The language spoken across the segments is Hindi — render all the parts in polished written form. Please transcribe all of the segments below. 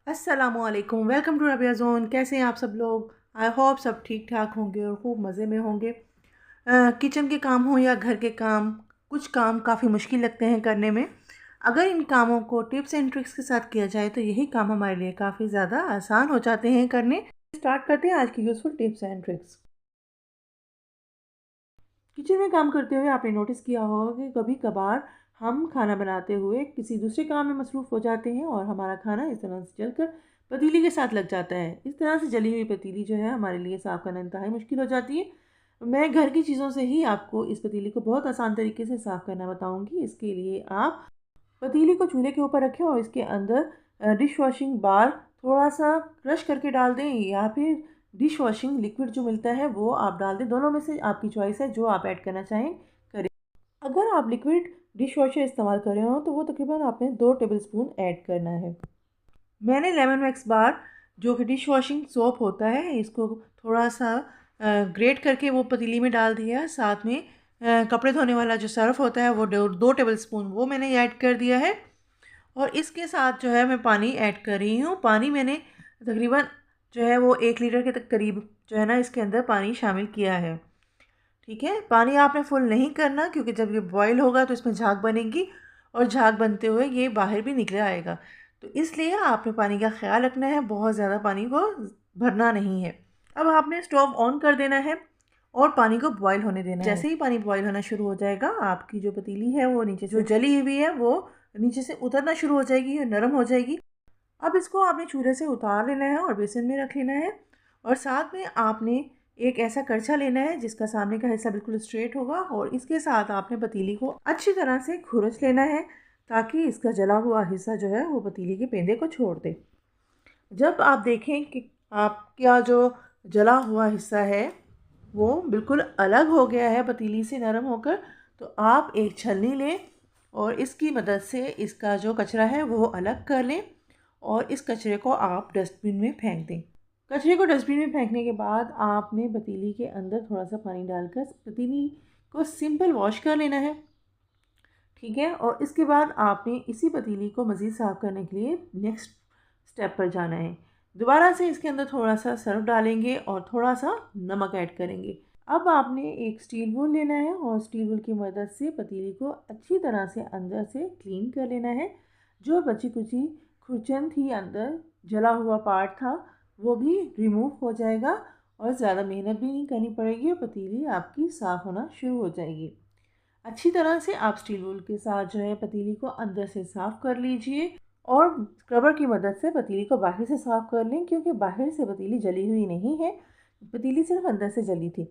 अस्सलामुअलैकुम, वेलकम टू रबिया ज़ोन। कैसे हैं आप सब लोग? आई होप सब ठीक ठाक होंगे और खूब मज़े में होंगे। किचन के काम हो या घर के काम, कुछ काम काफ़ी मुश्किल लगते हैं करने में। अगर इन कामों को टिप्स एंड ट्रिक्स के साथ किया जाए तो यही काम हमारे लिए काफ़ी ज़्यादा आसान हो जाते हैं करने। स्टार्ट करते हैं आज की useful tips and tricks. Kitchen में काम करते हुए आपने नोटिस किया होगा कि कभी कभार हम खाना बनाते हुए किसी दूसरे काम में मसरूफ़ हो जाते हैं और हमारा खाना इस तरह से जलकर पतीली के साथ लग जाता है। इस तरह से जली हुई पतीली जो है हमारे लिए साफ़ करना इंतहाई मुश्किल हो जाती है। मैं घर की चीज़ों से ही आपको इस पतीली को बहुत आसान तरीके से साफ़ करना बताऊंगी। इसके लिए आप पतीली को चूल्हे के ऊपर रखें और इसके अंदर डिश वॉशिंग बार थोड़ा सा क्रश करके डाल दें, या फिर डिश वॉशिंग लिक्विड जो मिलता है वो आप डाल दें। दोनों में से आपकी चॉइस है, जो आप ऐड करना चाहें करें। अगर आप लिक्विड डिश वॉशर इस्तेमाल कर रहे हो तो वो तकरीबन आपने 2 टेबलस्पून ऐड करना है। मैंने लेमन वैक्स बार जो कि डिश वॉशिंग सोप होता है, इसको थोड़ा सा ग्रेट करके वो पतीली में डाल दिया। साथ में कपड़े धोने वाला जो सर्फ होता है वो 2 टेबलस्पून वो मैंने ऐड कर दिया है। और इसके साथ जो है मैं पानी ऐड कर रही हूँ। पानी मैंने तकरीबन जो है वो 1 लीटर के तक करीब जो है ना इसके अंदर पानी शामिल किया है। ठीक है, पानी आपने फुल नहीं करना, क्योंकि जब ये बॉईल होगा तो इसमें झाग बनेगी और झाग बनते हुए ये बाहर भी निकल आएगा। तो इसलिए आपने पानी का ख्याल रखना है, बहुत ज़्यादा पानी को भरना नहीं है। अब आपने स्टोव ऑन कर देना है और पानी को बॉईल होने देना है। जैसे ही पानी बॉईल होना शुरू हो जाएगा, आपकी जो पतीली है वो नीचे जो जली हुई है वो नीचे से उतरना शुरू हो जाएगी और नरम हो जाएगी। अब इसको आपने चूल्हे से उतार लेना है और बेसन में रख लेना है। और साथ में आपने एक ऐसा करछा लेना है जिसका सामने का हिस्सा बिल्कुल स्ट्रेट होगा, और इसके साथ आपने पतीली को अच्छी तरह से खुरच लेना है ताकि इसका जला हुआ हिस्सा जो है वो पतीली के पेंदे को छोड़ दे। जब आप देखें कि आपका जो जला हुआ हिस्सा है वो बिल्कुल अलग हो गया है पतीली से नरम होकर, तो आप एक छलनी लें और इसकी मदद से इसका जो कचरा है वो अलग कर लें और इस कचरे को आप डस्टबिन में फेंक दें। कचरे को डस्टबिन में फेंकने के बाद आपने पतीली के अंदर थोड़ा सा पानी डालकर पतीली को सिंपल वॉश कर लेना है। ठीक है, और इसके बाद आपने इसी पतीली को मज़ीद साफ़ करने के लिए नेक्स्ट स्टेप पर जाना है। दोबारा से इसके अंदर थोड़ा सा सर्फ डालेंगे और थोड़ा सा नमक ऐड करेंगे। अब आपने एक स्टील वूल लेना है और स्टील वूल की मदद से पतीली को अच्छी तरह से अंदर से क्लीन कर लेना है। जो बची कुची खुरचन थी, अंदर जला हुआ पार्ट था, वो भी रिमूव हो जाएगा और ज़्यादा मेहनत भी नहीं करनी पड़ेगी और पतीली आपकी साफ़ होना शुरू हो जाएगी। अच्छी तरह से आप स्टील वूल के साथ जो है पतीली को अंदर से साफ़ कर लीजिए और स्क्रबर की मदद से पतीली को बाहर से साफ़ कर लें, क्योंकि बाहर से पतीली जली हुई नहीं है, पतीली सिर्फ अंदर से जली थी।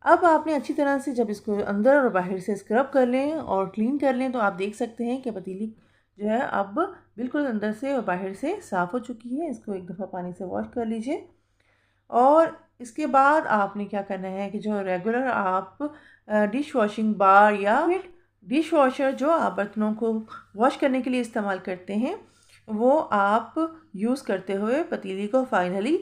अब आपने अच्छी तरह से जब इसको अंदर और बाहर से स्क्रब कर लें और क्लीन कर लें तो आप देख सकते हैं कि पतीली जो है अब बिल्कुल अंदर से और बाहर से साफ़ हो चुकी है। इसको एक दफ़ा पानी से वॉश कर लीजिए। और इसके बाद आपने क्या करना है कि जो रेगुलर आप डिश वॉशिंग बार या फिर डिश वॉशर जो आप बर्तनों को वॉश करने के लिए इस्तेमाल करते हैं, वो आप यूज़ करते हुए पतीली को फाइनली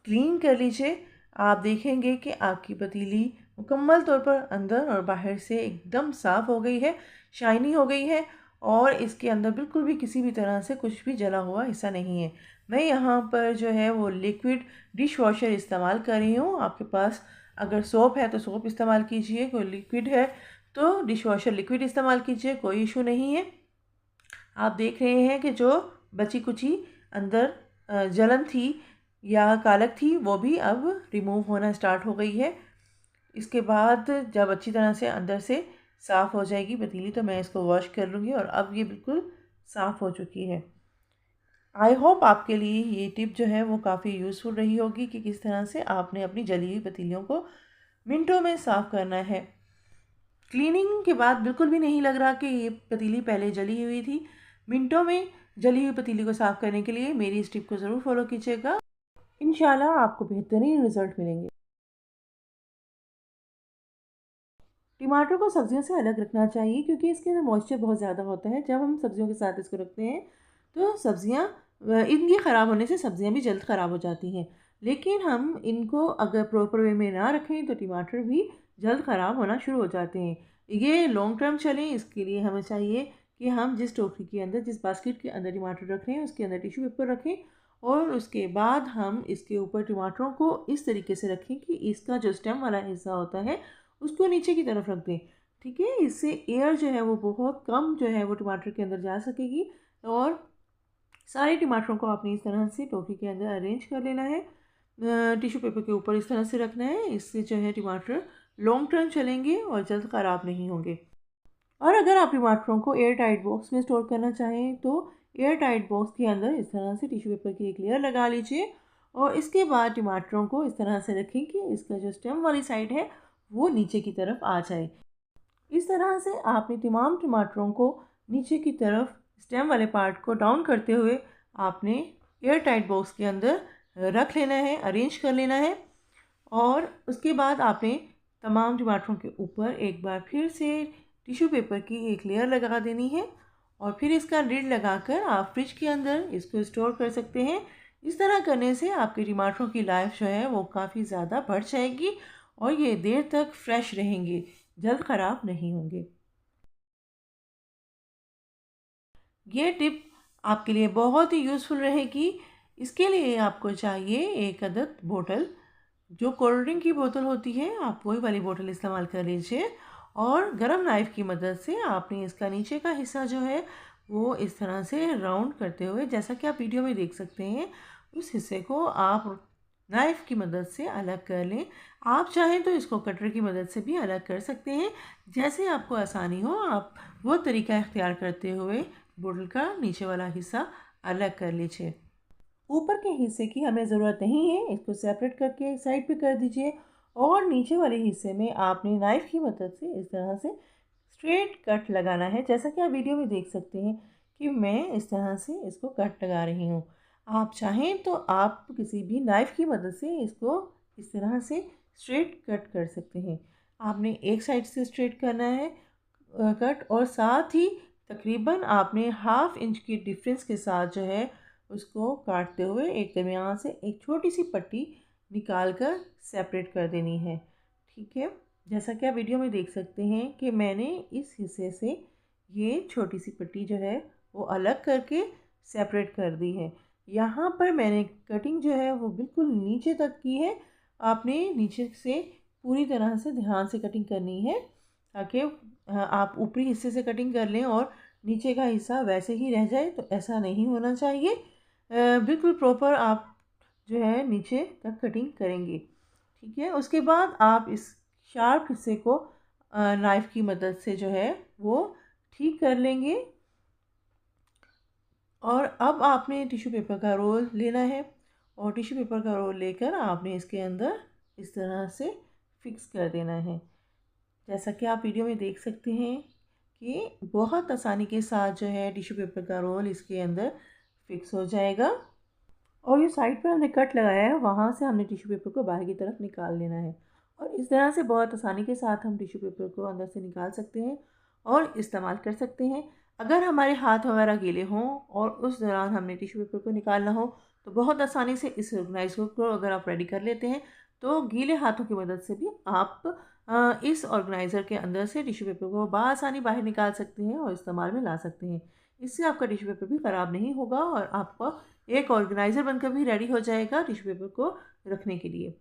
क्लीन कर लीजिए। आप देखेंगे कि आपकी पतीली मुकम्मल तौर पर अंदर और बाहर से एकदम साफ़ हो गई है, शाइनी हो गई है, और इसके अंदर बिल्कुल भी किसी भी तरह से कुछ भी जला हुआ हिस्सा नहीं है। मैं यहाँ पर जो है वो लिक्विड डिश वॉशर इस्तेमाल कर रही हूँ। आपके पास अगर सोप है तो सोप इस्तेमाल कीजिए, कोई लिक्विड है तो डिश वॉशर लिक्विड इस्तेमाल कीजिए, कोई इशू नहीं है। आप देख रहे हैं कि जो बची कुची अंदर जलन थी या कालक थी वो भी अब रिमूव होना स्टार्ट हो गई है। इसके बाद जब अच्छी तरह से अंदर से साफ़ हो जाएगी पतीली तो मैं इसको वॉश कर लूँगी और अब ये बिल्कुल साफ़ हो चुकी है। आई होप आपके लिए ये टिप जो है वो काफ़ी यूज़फुल रही होगी कि किस तरह से आपने अपनी जली हुई पतीलियों को मिनटों में साफ़ करना है। क्लीनिंग के बाद बिल्कुल भी नहीं लग रहा कि ये पतीली पहले जली हुई थी। मिनटों में जली हुई पतीली को साफ़ करने के लिए मेरी इस टिप को ज़रूर फॉलो कीजिएगा। इंशाल्लाह आपको बेहतरीन रिज़ल्ट मिलेंगे। टमाटर को सब्जियों से अलग रखना चाहिए क्योंकि इसके अंदर मॉइस्चर बहुत ज़्यादा होता है। जब हम सब्जियों के साथ इसको रखते हैं तो सब्जियां इनके ख़राब होने से सब्जियां भी जल्द ख़राब हो जाती हैं। लेकिन हम इनको अगर प्रॉपर वे में ना रखें तो टमाटर भी जल्द ख़राब होना शुरू हो जाते हैं। ये लॉन्ग टर्म चलें, इसके लिए हमें चाहिए कि हम जिस टोकरी के अंदर, जिस बास्केट के अंदर टमाटर रख रहे हैं उसके अंदर टिश्यू पेपर रखें और उसके बाद हम इसके ऊपर टमाटरों को इस तरीके से रखें कि इसका जो स्टेम वाला हिस्सा होता है उसको नीचे की तरफ रख दें। ठीक है, इससे एयर जो है वो बहुत कम जो है वो टमाटर के अंदर जा सकेगी। और सारे टमाटरों को आपने इस तरह से टोकरी के अंदर अरेंज कर लेना है, टिश्यू पेपर के ऊपर इस तरह से रखना है। इससे जो है टमाटर लॉन्ग टर्म चलेंगे और जल्द ख़राब नहीं होंगे। और अगर आप टमाटरों को एयर टाइट बॉक्स में स्टोर करना चाहें तो एयर टाइट बॉक्स के अंदर इस तरह से टिश्यू पेपर की एक लेयर लगा लीजिए और इसके बाद टमाटरों को इस तरह से रखें कि इसका जो स्टेम वाली साइड है वो नीचे की तरफ आ जाए। इस तरह से आपने तमाम टमाटरों को नीचे की तरफ स्टेम वाले पार्ट को डाउन करते हुए आपने एयर टाइट बॉक्स के अंदर रख लेना है, अरेंज कर लेना है। और उसके बाद आपने तमाम टमाटरों के ऊपर एक बार फिर से टिश्यू पेपर की एक लेयर लगा देनी है और फिर इसका लिड लगाकर आप फ्रिज के अंदर इसको स्टोर कर सकते हैं। इस तरह करने से आपके टमाटरों की लाइफ जो है वो काफ़ी ज़्यादा बढ़ जाएगी और ये देर तक फ्रेश रहेंगे, जल्द ख़राब नहीं होंगे। ये टिप आपके लिए बहुत ही यूज़फुल रहेगी। इसके लिए आपको चाहिए एक अदद बोतल, जो कोल्ड ड्रिंक की बोतल होती है आप वही वाली बोतल इस्तेमाल कर लीजिए और गरम नाइफ़ की मदद से आपने इसका नीचे का हिस्सा जो है वो इस तरह से राउंड करते हुए, जैसा कि आप वीडियो में देख सकते हैं, उस हिस्से को आप नाइफ़ की मदद से अलग कर लें। आप चाहें तो इसको कटर की मदद से भी अलग कर सकते हैं, जैसे आपको आसानी हो आप वो तरीका इख्तियार करते हुए बोतल का नीचे वाला हिस्सा अलग कर लीजिए। ऊपर के हिस्से की हमें ज़रूरत नहीं है, इसको सेपरेट करके साइड पे कर दीजिए और नीचे वाले हिस्से में आपने नाइफ़ की मदद से इस तरह से स्ट्रेट कट लगाना है। जैसा कि आप वीडियो में देख सकते हैं कि मैं इस तरह से इसको कट लगा रही हूँ। आप चाहें तो आप किसी भी नाइफ़ की मदद से इसको इस तरह से स्ट्रेट कट कर सकते हैं। आपने एक साइड से स्ट्रेट करना है कट, और साथ ही तकरीबन आपने हाफ इंच की डिफरेंस के साथ जो है उसको काटते हुए एक दरमियान से एक छोटी सी पट्टी निकाल कर सेपरेट कर देनी है। ठीक है, जैसा कि आप वीडियो में देख सकते हैं कि मैंने इस हिस्से से ये छोटी सी पट्टी जो है वो अलग करके सेपरेट कर दी है। यहाँ पर मैंने कटिंग जो है वो बिल्कुल नीचे तक की है। आपने नीचे से पूरी तरह से ध्यान से कटिंग करनी है ताकि आप ऊपरी हिस्से से कटिंग कर लें और नीचे का हिस्सा वैसे ही रह जाए, तो ऐसा नहीं होना चाहिए। बिल्कुल प्रॉपर आप जो है नीचे तक कटिंग करेंगे। ठीक है, उसके बाद आप इस शार्प हिस्से को नाइफ़ की मदद से जो है वो ठीक कर लेंगे। और अब आपने टिश्यू पेपर का रोल लेना है और टिश्यू पेपर का रोल लेकर आपने इसके अंदर इस तरह से फिक्स कर देना है। जैसा कि आप वीडियो में देख सकते हैं कि बहुत आसानी के साथ जो है टिश्यू पेपर का रोल इसके अंदर फिक्स हो जाएगा। और जो साइड पर हमने कट लगाया है वहाँ से हमने टिश्यू पेपर को बाहर की तरफ निकाल लेना है और इस तरह से बहुत आसानी के साथ हम टिश्यू पेपर को अंदर से निकाल सकते हैं और इस्तेमाल कर सकते हैं। अगर हमारे हाथ वगैरह गीले हों और उस दौरान हमने टिश्यू पेपर को निकालना हो तो बहुत आसानी से इस ऑर्गेनाइज़र को अगर आप रेडी कर लेते हैं तो गीले हाथों की मदद से भी आप इस ऑर्गेनाइज़र के अंदर से टिश्यू पेपर को बआसानी बाहर निकाल सकते हैं और इस्तेमाल में ला सकते हैं। इससे आपका टिश्यू पेपर भी ख़राब नहीं होगा और आपका एक ऑर्गेनाइज़र बनकर भी रेडी हो जाएगा टिश्यू पेपर को रखने के लिए।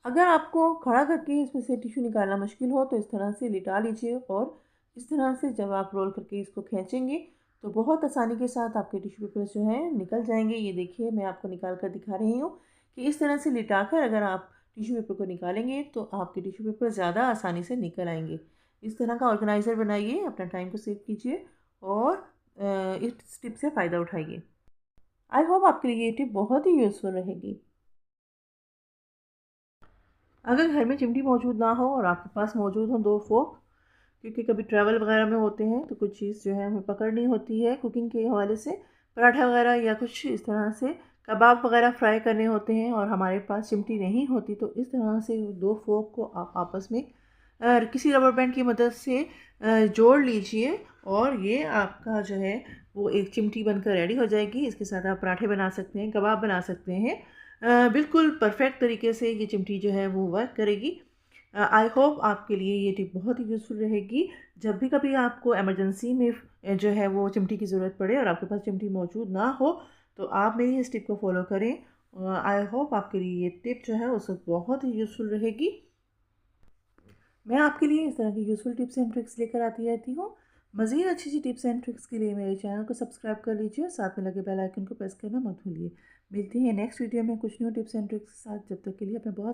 अगर आपको खड़ा करके इसमें से टिश्यू निकालना मुश्किल हो तो इस तरह से लिटा लीजिए और इस तरह से जब आप रोल करके इसको खींचेंगे तो बहुत आसानी के साथ आपके टिश्यू पेपर जो हैं निकल जाएंगे। ये देखिए मैं आपको निकाल कर दिखा रही हूँ कि इस तरह से लिटाकर अगर आप टिश्यू पेपर को निकालेंगे तो आपके टिश्यू पेपर ज़्यादा आसानी से निकल आएंगे। इस तरह का ऑर्गेनाइज़र बनाइए, अपना टाइम को सेव कीजिए और इस टिप से फ़ायदा उठाइए। आई होप आपके लिए ये टिप बहुत ही यूज़फुल रहेगी। अगर घर में चिमटी मौजूद ना हो और आपके पास मौजूद हो 2 फोर्क, क्योंकि कभी ट्रैवल वगैरह में होते हैं तो कुछ चीज़ जो है हमें पकड़नी होती है कुकिंग के हवाले से, पराठा वगैरह या कुछ इस तरह से कबाब वगैरह फ्राई करने होते हैं और हमारे पास चिमटी नहीं होती, तो इस तरह से 2 फोर्क को आप आपस में किसी रबर बैंड की मदद से जोड़ लीजिए और ये आपका जो है वो एक चिमटी बनकर रेडी हो जाएगी। इसके साथ आप पराठे बना सकते हैं, कबाब बना सकते हैं। बिल्कुल परफेक्ट तरीके से ये चिमटी जो है वो वर्क करेगी। आई होप आपके लिए ये टिप बहुत ही यूज़फुल रहेगी। जब भी कभी आपको इमरजेंसी में जो है वो चिमटी की ज़रूरत पड़े और आपके पास चिमटी मौजूद ना हो तो आप मेरी इस टिप को फॉलो करें। आई होप आपके लिए ये टिप जो है उस वक्त बहुत ही यूज़फुल रहेगी। मैं आपके लिए इस तरह की यूज़फुल टिप्स एंड ट्रिक्स लेकर आती रहती हूँ। मज़ीद अच्छी अच्छी टिप्स एंड ट्रिक्स के लिए मेरे चैनल को सब्सक्राइब कर लीजिए और साथ में लगे बेल आइकन को प्रेस करना मत भूलिए। मिलती हैं नेक्स्ट वीडियो में कुछ न्यू टिप्स एंड ट्रिक्स के साथ। जब तक के लिए अपना बहुत